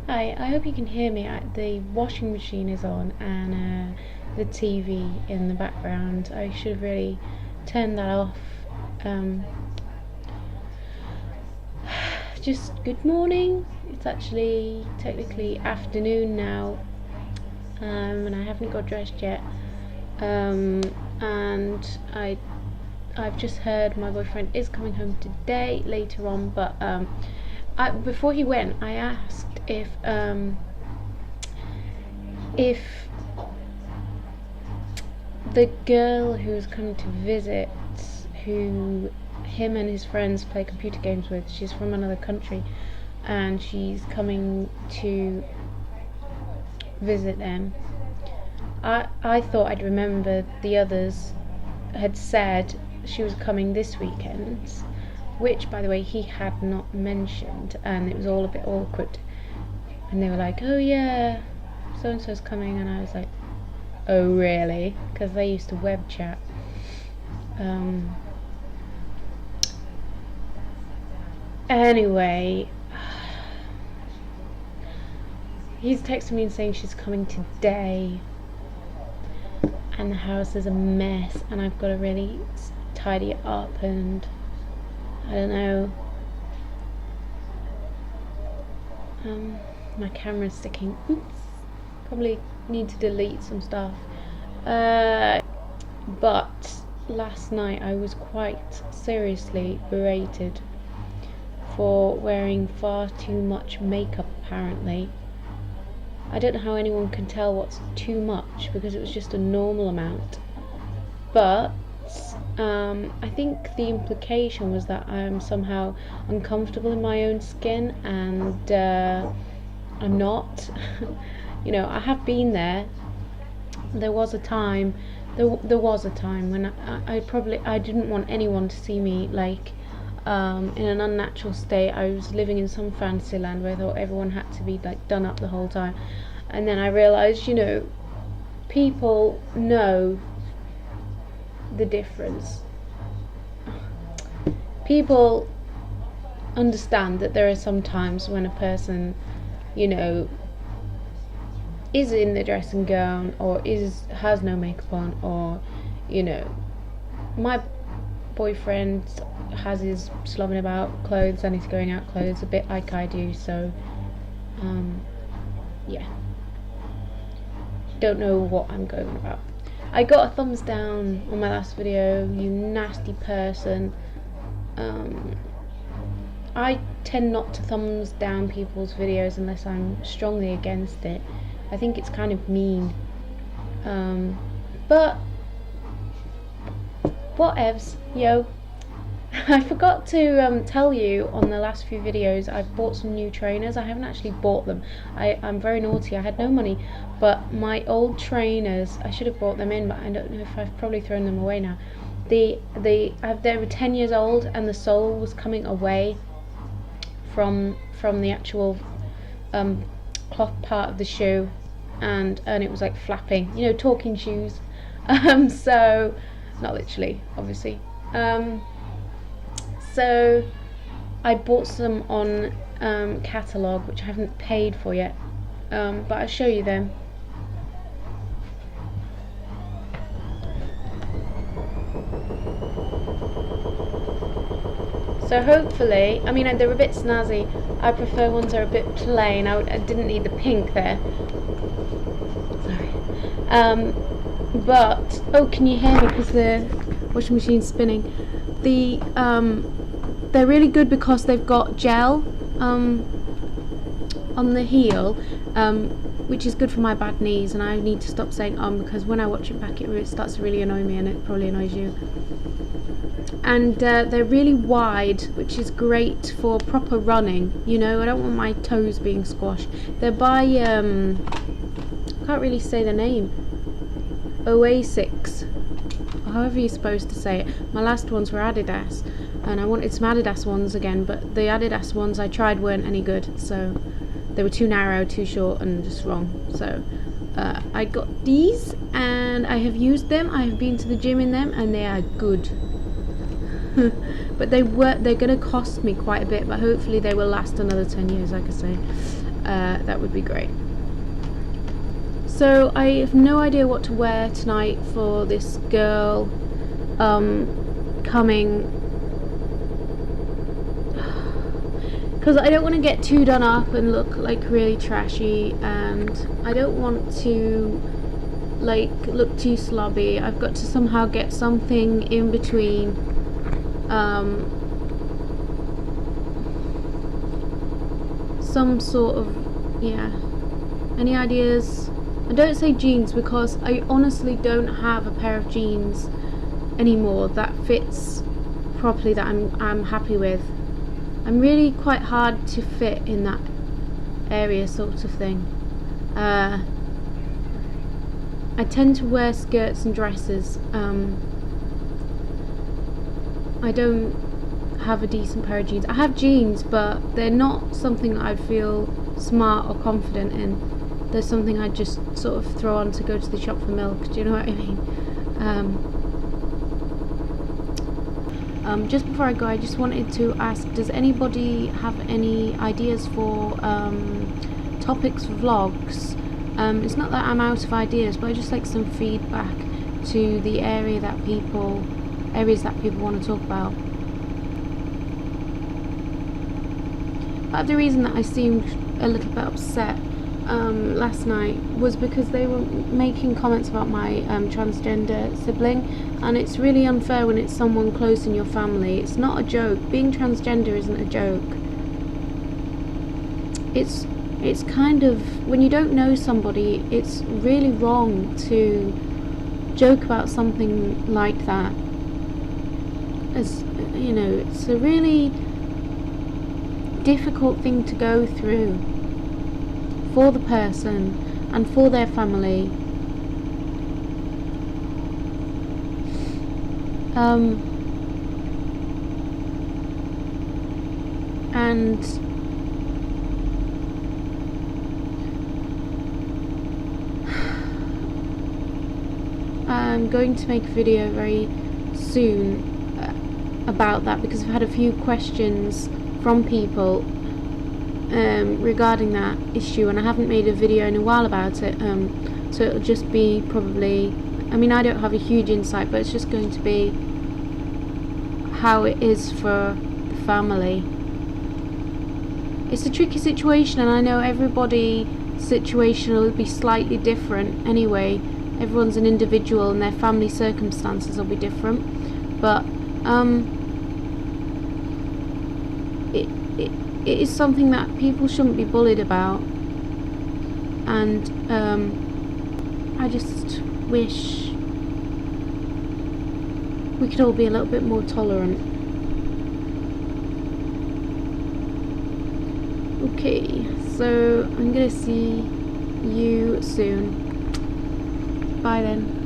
Hi, I hope you can hear me. The washing machine is on and the TV in the background. I should have really turned that off. Um, just good morning. It's actually technically afternoon now, and I haven't got dressed yet. And I've just heard my boyfriend is coming home today later on, but before he went, I asked if the girl who was coming to visit, who him and his friends play computer games with, she's from another country, and she's coming to visit them. I thought I'd remember the others had said she was coming this weekend, which, by the way, he had not mentioned, and it was all a bit awkward. And they were like, "Oh yeah, so and so's coming," and I was like, "Oh really?" Because they used to web chat. Anyway, he's texting me and saying she's coming today, and the house is a mess, and I've got to really tidy it up, and I don't know. My camera's sticking. Oops. Probably need to delete some stuff. But last night I was quite seriously berated for wearing far too much makeup, apparently. I don't know how anyone can tell what's too much, because it was just a normal amount. But I think the implication was that I'm somehow uncomfortable in my own skin, and I'm not. You know, I have been there. There was a time when I didn't want anyone to see me like in an unnatural state. I was living in some fantasy land where I thought everyone had to be like done up the whole time, and then I realised, you know, people know the difference. People understand that there are some times when a person, you know, is in the dressing gown or has no makeup on, or, you know, my boyfriend has his slobbing about clothes and his going out clothes a bit like I do, so yeah, don't know what I'm going on about. I got a thumbs down on my last video, you nasty person. I tend not to thumbs down people's videos unless I'm strongly against it. I think it's kind of mean. But whatevs, yo. I forgot to tell you on the last few videos I've bought some new trainers. I haven't actually bought them. I'm very naughty. I had no money, but my old trainers, I should have brought them in, but I don't know if I've probably thrown them away now. They were 10 years old, and the sole was coming away from the actual cloth part of the shoe, and it was like flapping, you know, talking shoes. So not literally, obviously. So I bought some on catalogue, which I haven't paid for yet, but I'll show you them. So hopefully, I mean, they're a bit snazzy. I prefer ones that are a bit plain. I didn't need the pink there. Sorry. But, oh, can you hear me? Because the washing machine's spinning. They're really good because they've got gel on the heel, which is good for my bad knees, and I need to stop saying because when I watch it back it starts to really annoy me, and it probably annoys you. And they're really wide, which is great for proper running. You know, I don't want my toes being squashed. They're by I can't really say the name. Oasis, however you're supposed to say it. My last ones were Adidas, and I wanted some Adidas ones again, but the Adidas ones I tried weren't any good, so they were too narrow, too short, and just wrong. So I got these, and I have used them. I have been to the gym in them, and they are good. But they're gonna cost me quite a bit, but hopefully they will last another 10 years, like I say. That would be great. So I have no idea what to wear tonight for this girl coming, because I don't want to get too done up and look like really trashy, and I don't want to like look too slobby. I've got to somehow get something in between. Some sort of, yeah. Any ideas? I don't say jeans because I honestly don't have a pair of jeans anymore that fits properly, that I'm happy with. I'm really quite hard to fit in that area, sort of thing. I tend to wear skirts and dresses. I don't have a decent pair of jeans. I have jeans, but they're not something I feel smart or confident in. They're something I just sort of throw on to go to the shop for milk. Do you know what I mean? Just before I go, I just wanted to ask, does anybody have any ideas for topics for vlogs? It's not that I'm out of ideas, but I just like some feedback to the areas that people want to talk about. But the reason that I seemed a little bit upset last night was because they were making comments about my transgender sibling, and it's really unfair when it's someone close in your family. It's not a joke. Being transgender isn't a joke. It's kind of, when you don't know somebody, it's really wrong to joke about something like that. As you know, it's a really difficult thing to go through for the person and for their family. And I'm going to make a video very soon about that, because I've had a few questions from people regarding that issue, and I haven't made a video in a while about it, so it'll just be probably, I mean, I don't have a huge insight, but it's just going to be how it is for the family. It's a tricky situation, and I know everybody's situation will be slightly different anyway. Everyone's an individual and their family circumstances will be different, but it is something that people shouldn't be bullied about, and I just wish we could all be a little bit more tolerant. Okay, so I'm gonna see you soon. Bye then.